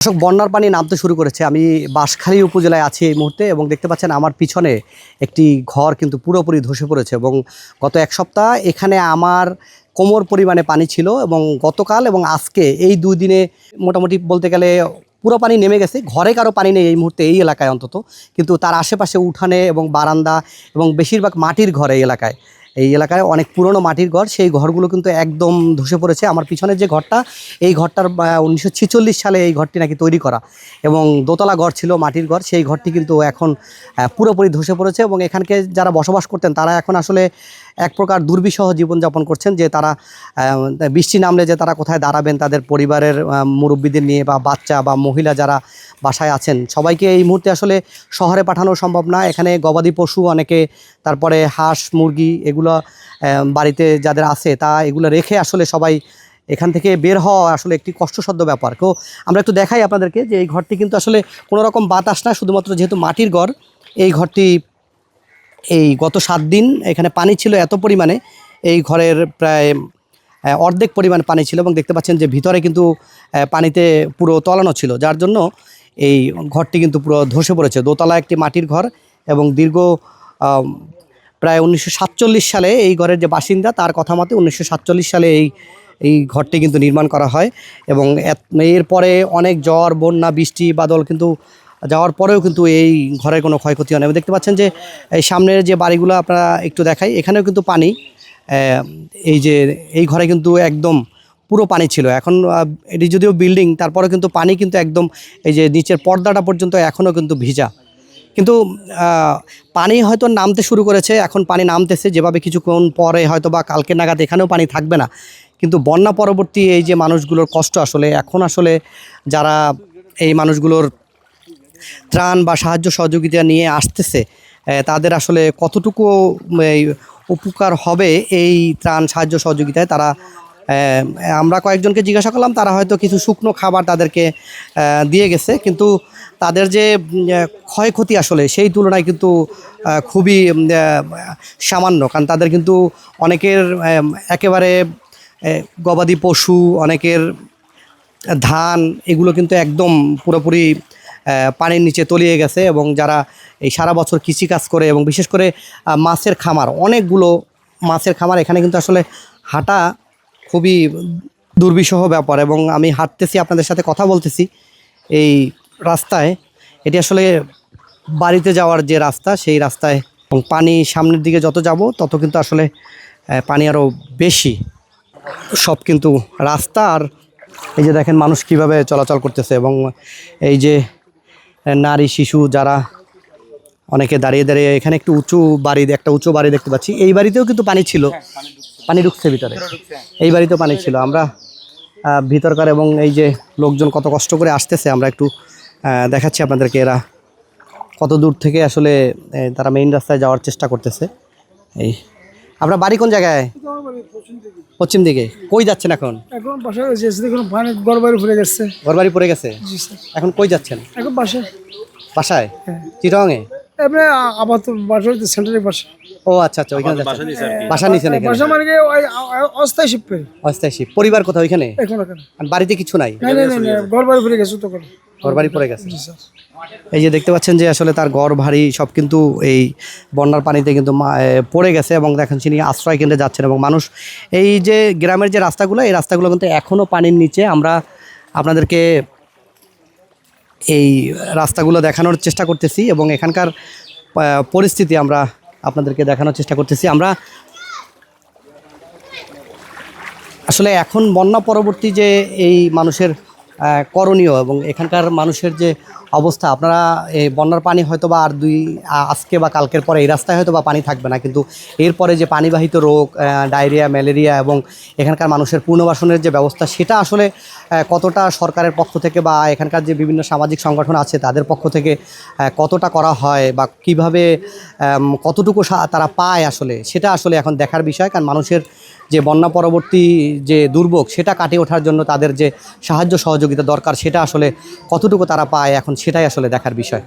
দর্শক, বন্যার পানি নামতে শুরু করেছে। আমি বাঁশখালী উপজেলায় আছি এই মুহূর্তে এবং দেখতে পাচ্ছেন আমার পিছনে একটি ঘর কিন্তু পুরোপুরি ধসে পড়েছে এবং গত এক সপ্তাহ এখানে আমার কোমর পরিমাণে পানি ছিল এবং গতকাল এবং আজকে এই 2 দিনে মোটামুটি বলতে গেলে পুরো পানি নেমে গেছে। ঘরে কারো পানি নেই এই মুহূর্তে এই এলাকায় অন্তত, কিন্তু তার আশেপাশে উঠানে এবং বারান্দা এবং বেশিরভাগ মাটির ঘর এই এলাকায় অনেক পুরনো মাটির ঘর, সেই ঘরগুলো কিন্তু একদম ধসে পড়েছে। আমার পিছনের যে ঘরটা, এই ঘরটার 1946 সালে এই ঘরটি নাকি তৈরি করা এবং দোতলা ঘর ছিল, মাটির ঘর। সেই ঘরটি কিন্তু এখন পুরোপুরি ধসে পড়েছে এবং এখানকে যারা বসবাস করতেন তারা এখন আসলে এক প্রকার দুর্বিষহ জীবনযাপন করছেন, যে তারা বৃষ্টি নামলে যে তারা কোথায় দাঁড়াবেন, তাদের পরিবারের মুরব্বীদের নিয়ে বা বাচ্চা বা মহিলা যারা বাসায় আছেন সবাইকে এই মুহূর্তে আসলে শহরে পাঠানো সম্ভব না। এখানে গবাদি পশু অনেকে, তারপরে হাঁস মুরগি এগুলো বাড়িতে যাদের আছে তা এগুলো রেখে আসলে সবাই এখান থেকে বের হওয়া আসলে একটি কষ্টসাধ্য ব্যাপার। তো আমরা একটু দেখাই আপনাদেরকে যে এই ঘরটি কিন্তু আসলে কোনো রকম বাতাস না, শুধুমাত্র যেহেতু মাটির ঘর, এই ঘরটি এই গত 7 দিন এখানে পানি ছিল এত পরিমাণে, এই ঘরের প্রায় অর্ধেক পরিমাণ পানি ছিল এবং দেখতে পাচ্ছেন যে ভিতরে কিন্তু পানিতে পুরো তলানো ছিল, যার জন্য এই ঘরটি কিন্তু পুরো ধসে পড়েছে। দোতলা একটি মাটির ঘর এবং দীর্ঘ প্রায় 1947 সালে এই ঘরের যে বাসিন্দা তার কথা মতে 1947 সালে এই ঘরটি কিন্তু নির্মাণ করা হয় এবং এরপরে অনেক ঝড় বন্যা বৃষ্টি বাদল কিন্তু যাওয়ার পরেও কিন্তু এই ঘরের কোনো ক্ষয়ক্ষতি হয় না। দেখতে পাচ্ছেন যে এই সামনের যে বাড়িগুলো আপনারা একটু দেখাই, এখানেও কিন্তু পানি, এই ঘরে কিন্তু একদম পুরো পানি ছিল। এখন এটি যদিও বিল্ডিং, তারপরে কিন্তু পানি কিন্তু একদম এই যে নিচের পর্দাটা পর্যন্ত এখনও কিন্তু ভিজা। কিন্তু পানি হয়তো নামতে শুরু করেছে, এখন পানি নামতেছে, যেভাবে কিছুক্ষণ পরে হয়তো বা কালকে নাগাদ এখানেও পানি থাকবে না। কিন্তু বন্যা পরবর্তী এই যে মানুষগুলোর কষ্ট, আসলে এখন আসলে যারা এই মানুষগুলোর ত্রাণ বা সাহায্য সহযোগিতা নিয়ে আসতেছে তাদের আসলে কতটুকু এই উপকার হবে এই ত্রাণ সাহায্য সহযোগিতায়, তারা আমরা কয়েকজনকে জিজ্ঞাসা করলাম, তারা হয়তো কিছু শুকনো খাবার তাদেরকে দিয়ে গেছে, কিন্তু তাদের যে ক্ষয়ক্ষতি আসলে সেই তুলনায় কিন্তু খুবই সামান্য। কারণ তাদের কিন্তু অনেকের একেবারে গবাদি পশু, অনেকের ধান এগুলো কিন্তু একদম পুরোপুরি পানির নিচে তলিয়ে গেছে এবং যারা এই সারা বছর কৃষিকাজ করে এবং বিশেষ করে মাছের খামার, অনেকগুলো মাছের খামার, এখানে কিন্তু আসলে হাঁটা খুবই দুর্বিষহ ব্যাপার। এবং আমি হাঁটতেছি, আপনাদের সাথে কথা বলতেছি এই রাস্তায়, এটি আসলে বাড়িতে যাওয়ার যে রাস্তা, সেই রাস্তায় এবং পানি সামনের দিকে যত যাব তত কিন্তু আসলে পানি আরও বেশি। সব কিন্তু রাস্তা, আর এই যে দেখেন মানুষ কিভাবে চলাচল করতেছে এবং এই যে নারী শিশু যারা অনেকে দাঁড়িয়ে দাঁড়িয়ে, এখানে একটা উঁচু বাড়ি দেখতে পাচ্ছি। এই বাড়িতেও কিন্তু পানি ছিল, পানি ঢুকছে ভিতরে, এই বাড়িতেও পানি ছিল। আমরা ভিতরকার এবং এই যে লোকজন কত কষ্ট করে আসতেছে আমরা একটু দেখাচ্ছি আপনাদেরকে, এরা কত দূর থেকে আসলে তারা মেইন রাস্তায় যাওয়ার চেষ্টা করতেছে। এই আপনার বাড়ি কোন জায়গায়? পশ্চিম দিকে। কই যাচ্ছেন এখন? এখন বাসায় যাচ্ছি, দেখুন পানি ঘরবাড়ি পড়ে গেছে। ঘরবাড়ি পড়ে গেছে? জি স্যার। এখন কই যাচ্ছেন? এখন বাসায়। বাসায়? হ্যাঁ। চিটাগাংয়ে? এমনি আপাতত বাসার সেন্টারের বাসা। ও আচ্ছা আচ্ছা, ওইখানে যাচ্ছেন। বাসা নিছেন এখানে? বাসা মানে কি ওই অস্থায়ী শিল্পে। অস্থায়ী শিপ। পরিবার কোথাও ওইখানে? এখন এখানে। আর বাড়িতে কিছু নাই? না না না, ঘরবাড়ি পড়ে গেছে তো করে। ঘরবাড়ি পড়ে গেছে। জি স্যার। এই যে দেখতে পাচ্ছেন যে আসলে তার ঘর ভারী সব কিন্তু এই বন্যার পানিতে কিন্তু পড়ে গেছে এবং দেখেন তিনি আশ্রয় কেন্দ্রে যাচ্ছেন। এবং মানুষ এই যে গ্রামের যে রাস্তাগুলো, এই রাস্তাগুলো কিন্তু এখনও পানির নিচে। আমরা আপনাদেরকে এই রাস্তাগুলো দেখানোর চেষ্টা করতেছি এবং এখানকার পরিস্থিতি আমরা আপনাদেরকে দেখানোর চেষ্টা করতেছি। আমরা আসলে এখন বন্যা পরবর্তী যে এই মানুষের করণীয় এবং এখানকার মানুষের যে অবস্থা, আপনারা এই বন্যার পানি হয়তো বা আর আজকে বা কালকের পরে এই রাস্তায় হয়তো বা পানি থাকবে না, কিন্তু এরপরে যে পানিবাহিত রোগ, ডায়রিয়া, ম্যালেরিয়া এবং এখানকার মানুষের পুনর্বাসনের যে ব্যবস্থা, সেটা আসলে কতটা সরকারের পক্ষ থেকে বা এখানকার যে বিভিন্ন সামাজিক সংগঠন আছে তাদের পক্ষ থেকে কতটা করা হয় বা কিভাবে কতটুকু তারা পায়, আসলে সেটা আসলে এখন দেখার বিষয়। কারণ মানুষের যে বন্যা পরবর্তী যে দুর্ভোগ, সেটা কাটিয়ে ওঠার জন্য তাদের যে সাহায্য সহযোগিতা দরকার, সেটা আসলে কতটুকু তারা পায় এখন সেটাই আসলে দেখার বিষয়।